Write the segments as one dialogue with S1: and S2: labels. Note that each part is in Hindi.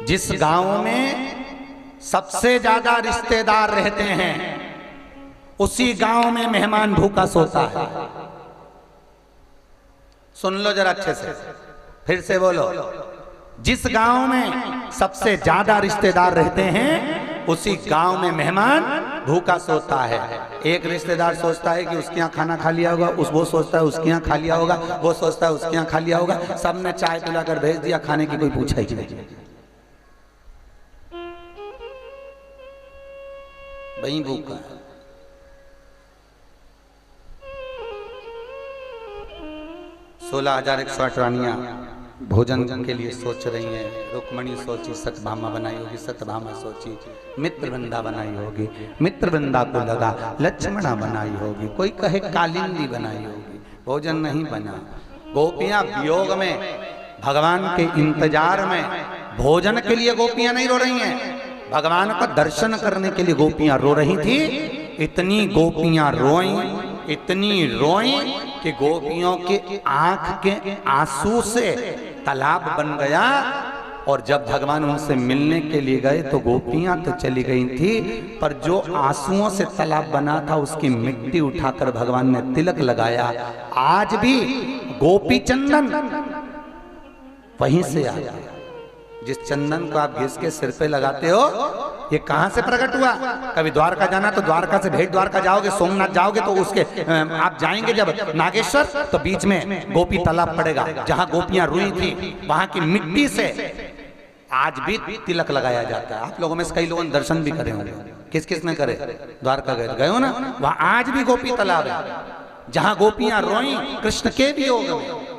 S1: जिस गांव में सबसे ज्यादा रिश्तेदार रहते हैं उसी गांव में मेहमान भूखा सोता है। सुन लो जरा अच्छे से, फिर से बोलो। जिस गांव में सबसे ज्यादा रिश्तेदार रहते हैं उसी गांव में मेहमान भूखा सोता है। एक रिश्तेदार सोचता है कि उसके यहाँ खाना खा लिया होगा, वो सोचता है उसके यहाँ खा लिया होगा, वो सोचता है उसके यहाँ खा लिया होगा, सबने चाय पिलाकर भेज दिया, खाने की कोई पूछा ही नहीं। वही भूखा है। सोलह 16,108 रानियां भोजन के लिए सोच रही हैं। रुक्मणी सोची सत्यभामा बनाई होगी, सत्यभामा सोची मित्रवृंदा बनाई होगी, मित्रवृंदा को लगा लक्ष्मणा बनाई होगी, कोई कहे कालिंदी बनाई होगी, भोजन नहीं बना। गोपियां वियोग में, भगवान के इंतजार में, भोजन के लिए गोपियां नहीं रो रही हैं, भगवान का दर्शन करने के लिए गोपियां रो रही थी। इतनी गोपियां रोई, इतनी रोई कि गोपियों के आंख के आंसू से तालाब बन गया। और जब भगवान उनसे मिलने के लिए गए तो गोपियां तो चली गई थी, पर जो आंसुओं से तालाब बना था उसकी मिट्टी उठाकर भगवान ने तिलक लगाया। आज भी गोपी चंदन वहीं से आया। जिस चंदन को आप घिस के सिर पे लगाते हो, ये कहां से प्रकट हुआ? कभी द्वारका जाना तो द्वारका से भेंट द्वारका जाओगे, सोमनाथ जाओगे तो उसके आप जाएंगे जब नागेश्वर तो बीच में गोपी तालाब पड़ेगा, जहां गोपियां रुई थी वहां की मिट्टी से आज भी तिलक लगाया जाता है। आप लोगों में से कई लोगों ने दर्शन भी करे होंगे। किस किस ने करे? द्वारका गए हो ना, वहां आज भी गोपी तालाब है, जहां गोपियां रोई कृष्ण के वियोग में,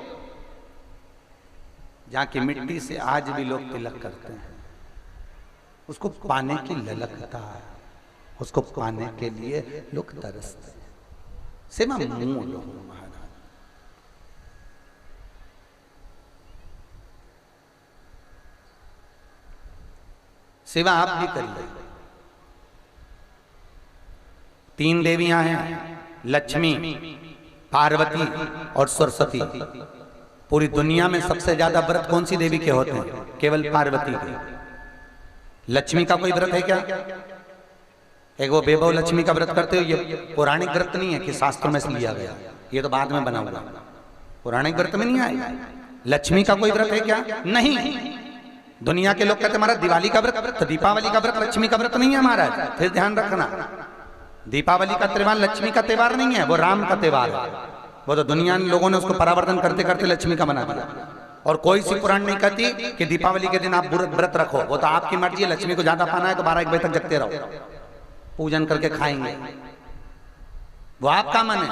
S1: जहां की मिट्टी से आज भी लोग तिलक करते हैं। उसको पाने की ललकता है, उसको पाने के लिए लोग तरसते हैं। सेवा मूल हो महाराज। सेवा आप भी करिए। 3 देवियां हैं, लक्ष्मी, पार्वती और सरस्वती। पूरी दुनिया में सबसे ज्यादा व्रत कौन सी देवी के होते हैं? केवल पार्वती के। लक्ष्मी का कोई व्रत है क्या? एक वो बेबो लक्ष्मी का व्रत करते हो, ये पौराणिक व्रत नहीं है कि शास्त्रों में से लिया गया, ये तो बाद में बना हुआ, पौराणिक व्रत में नहीं आया। लक्ष्मी का कोई व्रत है क्या? नहीं। दुनिया के लोग कहते हमारा दिवाली का व्रत, तो दीपावली का व्रत लक्ष्मी का व्रत नहीं है हमारा। फिर ध्यान रखना, दीपावली का त्योहार लक्ष्मी का त्योहार नहीं है, वो राम का त्योहार है। वो तो दुनिया में लोगों ने उसको परावर्तन करते करते लक्ष्मी का बना दिया। और कोई सी पुराण नहीं कहती कि दीपावली के दिन आप व्रत रखो, वो तो आपकी मर्जी है। लक्ष्मी को ज्यादा पाना है तो 12-1 बजे तक जगते रहो, पूजन करके खाएंगे, वो आपका मन है।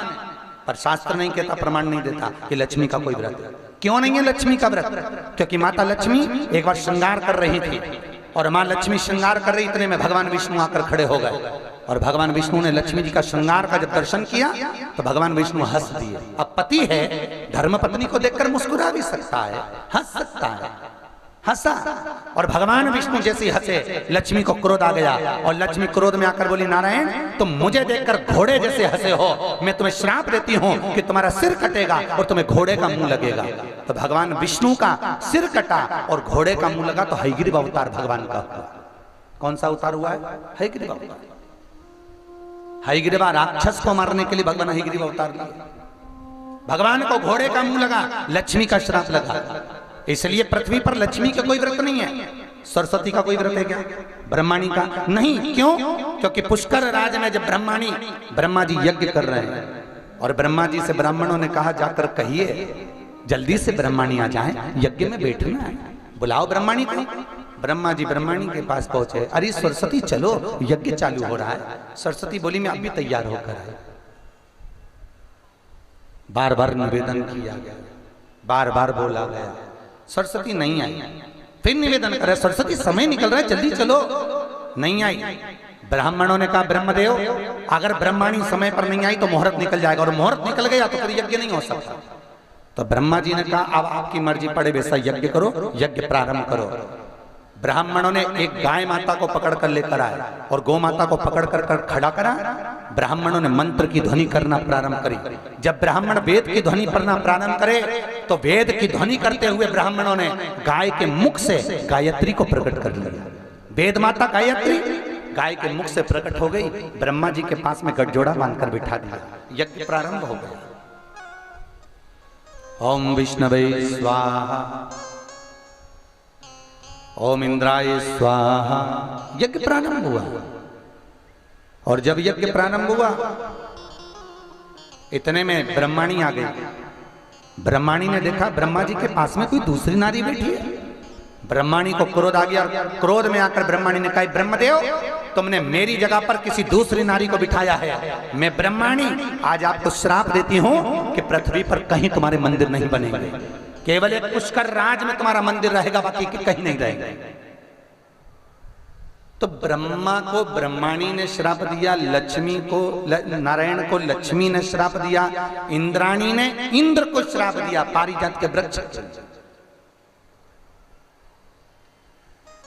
S1: पर शास्त्र नहीं कहता, प्रमाण नहीं देता कि लक्ष्मी का कोई व्रत। क्यों नहीं है लक्ष्मी का व्रत? क्योंकि माता लक्ष्मी एक बार श्रृंगार कर रही थी, और माँ लक्ष्मी श्रृंगार कर रही, इतने में भगवान विष्णु आकर खड़े हो गए। और भगवान विष्णु ने लक्ष्मी जी का श्रृंगार का जब दर्शन किया तो भगवान विष्णु हंस दिए। अब पति है, धर्म पत्नी को देखकर मुस्कुरा भी सकता है, हंस सकता है, हंसा। और भगवान विष्णु जैसे हंसे, लक्ष्मी को क्रोध आ गया, और लक्ष्मी क्रोध में आकर बोली, नारायण तुम मुझे देखकर घोड़े जैसे हंसे हो, मैं तुम्हें श्राप देती हूँ कि तुम्हारा सिर कटेगा और तुम्हें घोड़े का मुंह लगेगा। तो भगवान विष्णु का सिर कटा और घोड़े का मुंह लगा, तो हयग्रीव अवतार भगवान का हुआ। कौन सा अवतार हुआ है? हयग्रीव अवतार। हयग्रीवा राक्षस को मारने के लिए भगवान हयग्रीव अवतार लिए। भगवान को घोड़े का मुंह लगा, लक्ष्मी का श्राप लगा। इसलिए पृथ्वी पर लक्ष्मी का कोई व्रत नहीं है। सरस्वती का कोई व्रत है क्या? ब्रह्माणी का नहीं। क्यों? क्योंकि पुष्कर राज में जब ब्रह्मा जी यज्ञ कर रहे हैं, और ब्रह्मा जी से ब्राह्मणों ने कहा जाकर कहिए जल्दी से ब्रह्माणी आ जाए, यज्ञ में बैठना है, बुलाओ ब्रह्माणी को। ब्रह्मा जी ब्रह्माणी के पास पहुंचे, अरे सरस्वती चलो यज्ञ चालू हो रहा है। सरस्वती बोली मैं अभी तैयार होकर आए। बार बार निवेदन किया गया, बार बार बोला गया, सरस्वती नहीं आई। फिर निवेदन करे, सरस्वती समय निकल रहा है जल्दी चलो, नहीं आई। ब्राह्मणों ने कहा ब्रह्मदेव अगर ब्रह्माणी समय पर नहीं आई तो मुहूर्त निकल जाएगा, और मुहूर्त निकल गया तो फिर यज्ञ नहीं हो सकता। तो ब्रह्मा जी ने कहा अब आपकी मर्जी, पड़े वैसा यज्ञ करो, यज्ञ प्रारंभ करो। ब्राह्मणों ने एक गाय माता को पकड़ कर लेकर आए और गौ माता को पकड़ कर खड़ा करा। ब्राह्मणों ने मंत्र की ध्वनि करना प्रारंभ करी। जब ब्राह्मण वेद की ध्वनि करना प्रारंभ करे तो वेद की ध्वनि करते हुए ब्राह्मणों ने गाय के मुख से गायत्री को प्रकट कर लिया। वेद माता गायत्री गाय के मुख से प्रकट हो गई। ब्रह्मा जी के पास में गठजोड़ा बांधकर बिठा दिया। यज्ञ प्रारंभ हो गया। ओम विष्णवे स्वाहा, ओम इंद्राय स्वाहा। यज्ञ प्रारंभ हुआ। और जब यज्ञ प्रारंभ हुआ इतने में ब्रह्माणी आ गई। ब्रह्माणी ने देखा ब्रह्मा जी के पास में कोई दूसरी नारी बैठी है। ब्रह्माणी को क्रोध आ गया। क्रोध में आकर ब्रह्माणी ने कहा, ब्रह्मदेव तुमने मेरी जगह पर किसी दूसरी नारी को बिठाया है। मैं ब्रह्माणी आज आपको श्राप देती हूं कि पृथ्वी पर कहीं तुम्हारे मंदिर नहीं बनेंगे। केवल एक पुष्कर राज में तुम्हारा मंदिर रहेगा, बाकी कहीं नहीं रहेगा। तो ब्रह्मा को ब्रह्माणी ने श्राप दिया, लक्ष्मी को नारायण को लक्ष्मी ने श्राप दिया, इंद्राणी ने इंद्र को श्राप दिया पारिजात के वृक्ष।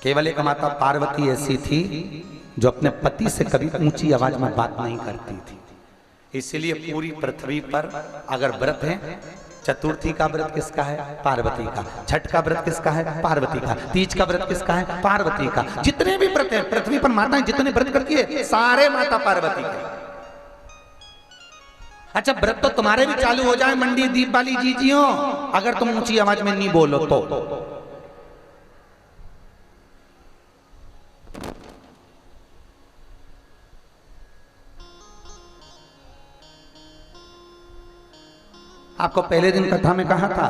S1: केवल एक माता पार्वती ऐसी थी जो अपने पति से कभी ऊंची आवाज में बात नहीं करती थी। इसलिए पूरी पृथ्वी पर अगर व्रत है, चतुर्थी का व्रत किसका है? पार्वती का। छठ का व्रत किसका है? पार्वती का। तीज का व्रत किसका है? पार्वती का। जितने भी व्रत हैं पृथ्वी पर माताएं जितने व्रत करती है सारे माता पार्वती के। अच्छा, व्रत तो तुम्हारे भी चालू हो जाए मंडी दीप वाली जीजियों, अगर तुम ऊंची आवाज में नहीं बोलो तो। आपको पहले दिन कथा में कहा था,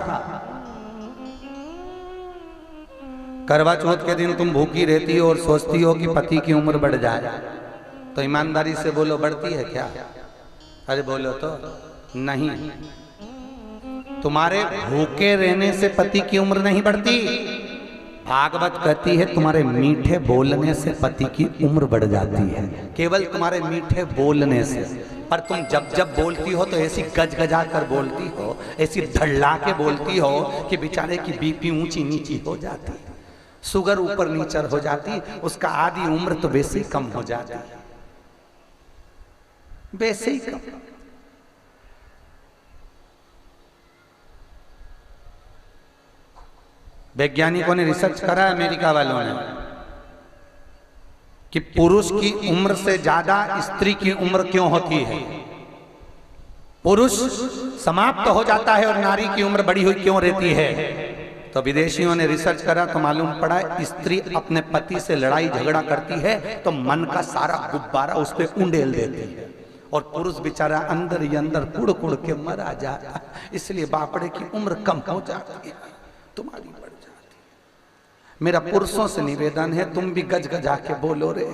S1: करवा चौथ के दिन तुम भूखी रहती हो और सोचती हो कि पति की उम्र बढ़ जाए। तो ईमानदारी से बोलो, बढ़ती है क्या? अरे बोलो तो। नहीं, तुम्हारे भूखे रहने से पति की उम्र नहीं बढ़ती। भागवत कहती है तुम्हारे मीठे बोलने से पति की उम्र बढ़ जाती है। केवल तुम्हारे मीठे बोलने से। पर तुम जब जब बोलती हो तो ऐसी गजगजा कर बोलती हो, ऐसी धड़ला के बोलती हो कि बेचारे की बीपी ऊंची नीची हो जाती, शुगर ऊपर नीचर हो जाती, उसका आधी उम्र तो वैसे ही कम हो जाती, वैसे ही कम। वैज्ञानिकों ने रिसर्च करा अमेरिका वालों ने कि पुरुष की उम्र से ज्यादा स्त्री की उम्र क्यों होती है। पुरुष समाप्त हो जाता है और नारी की उम्र बढ़ी हुई क्यों रहती है। तो विदेशियों ने रिसर्च करा तो मालूम पड़ा स्त्री अपने पति से लड़ाई झगड़ा करती है तो मन का सारा गुब्बारा उस पर उंडेल देती है और पुरुष बेचारा अंदर ही अंदर कुड़ कुड़ के मरा जाता। इसलिए बापड़े की उम्र कम हो जाती है, तुम्हारी बढ़ जाती है। मेरा पुरुषों से निवेदन है, तुम भी गज गजा के बोलो रे।